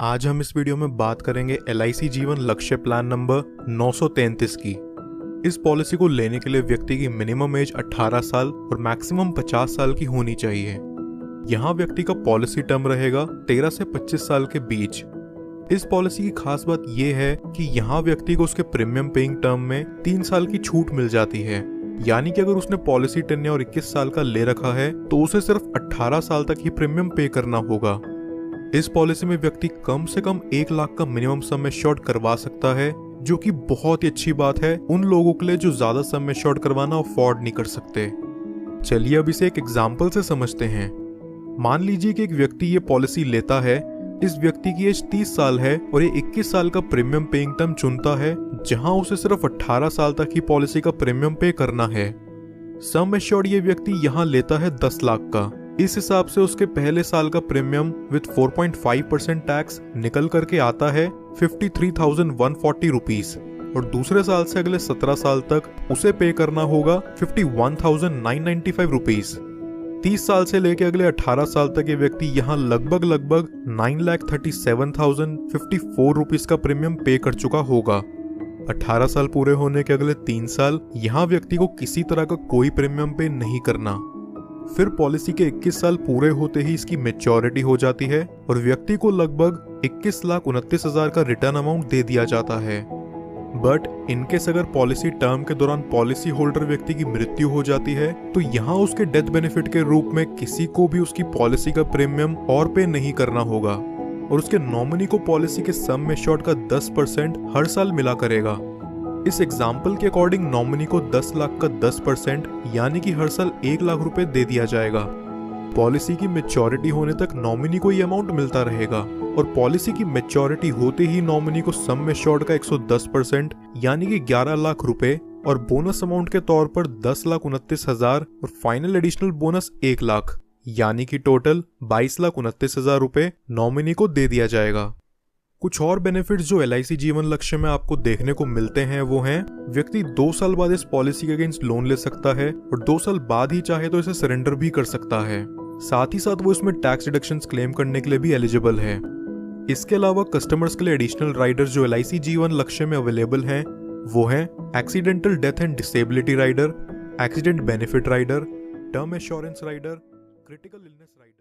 आज हम इस वीडियो में बात करेंगे LIC जीवन लक्ष्य प्लान नंबर 933 की। इस पॉलिसी को लेने के लिए व्यक्ति की मिनिमम एज 18 साल और मैक्सिमम 50 साल की होनी चाहिए। यहाँ व्यक्ति का पॉलिसी टर्म रहेगा 13 से 25 साल के बीच। इस पॉलिसी की खास बात यह है कि यहाँ व्यक्ति को उसके प्रीमियम पेइंग टर्म में 3 साल की छूट मिल जाती है। यानी कि अगर उसने पॉलिसी टेन्योर 21 साल का ले रखा है तो उसे सिर्फ 18 साल तक ही प्रीमियम पे करना होगा। इस पॉलिसी में व्यक्ति कम से कम 1 लाख का मिनिमम सम एश्योर्ड करवा सकता है, जो कि बहुत ही अच्छी बात है उन लोगों के लिए जो ज्यादा सम एश्योर्ड करवाना अफोर्ड नहीं कर सकते। चलिए अब इसे एक एग्जाम्पल से समझते हैं। मान लीजिए कि एक व्यक्ति ये पॉलिसी लेता है। इस व्यक्ति की एज 30 साल है और ये 21 साल का प्रीमियम पेइंग टर्म चुनता है, जहां उसे सिर्फ 18 साल तक ही पॉलिसी का प्रीमियम पे करना है। सम एश्योर्ड ये व्यक्ति यहाँ लेता है 10 लाख का। इस हिसाब से उसके पहले साल का प्रीमियम विद 4.5% टैक्स निकल करके आता है 53,140 रुपीज और दूसरे साल से अगले 17 साल तक उसे पे करना होगा 51,995 रुपीज। 30 साल से लेके अगले 18 साल तक ये व्यक्ति यहाँ लगभग 9,37,054 रुपीज का प्रीमियम पे कर चुका होगा। 18 साल पूरे होने के अगले 3 साल यहाँ व्यक्ति को किसी तरह का कोई प्रीमियम पे नहीं करना। फिर पॉलिसी के 21 साल पूरे होते ही इसकी मैच्योरिटी हो जाती है और व्यक्ति को लगभग 21,29,000 का रिटर्न अमाउंट दे दिया जाता है। बट इनकेस अगर पॉलिसी टर्म के दौरान पॉलिसी होल्डर व्यक्ति की मृत्यु हो जाती है तो यहाँ उसके डेथ बेनिफिट के रूप में किसी को भी उसकी पॉलिसी का प्रीमियम और पे नहीं करना होगा और उसके नॉमिनी को पॉलिसी के सम एश्योर्ड का 10% हर साल मिला करेगा। इस एग्जाम्पल के अकॉर्डिंग नॉमिनी को 10 लाख का 10% यानी कि हर साल 1 लाख रुपए दे दिया जाएगा। पॉलिसी की मैच्योरिटी होने तक नॉमिनी को ये अमाउंट मिलता रहेगा और पॉलिसी की मैच्योरिटी होते ही नॉमिनी को सम एश्योर्ड का 110% यानी कि 11 लाख रुपए और बोनस अमाउंट के तौर पर 10,29,000 और फाइनल एडिशनल बोनस 1 लाख यानी कि टोटल 22,29,000 रुपए नॉमिनी को दे दिया जाएगा। कुछ और बेनिफिट्स जो LIC जीवन लक्ष्य में आपको देखने को मिलते हैं वो हैं, व्यक्ति 2 साल बाद इस पॉलिसी के अगेंस्ट लोन ले सकता है और 2 साल बाद ही चाहे तो इसे सरेंडर भी कर सकता है। साथ ही साथ वो इसमें टैक्स डिडक्शंस क्लेम करने के लिए भी एलिजिबल है। इसके अलावा कस्टमर्स के लिए एडिशनल राइडर्स जो LIC जीवन लक्ष्य में अवेलेबल हैं वो हैं accidental death and disability rider, accident benefit rider, term assurance rider, critical illness rider.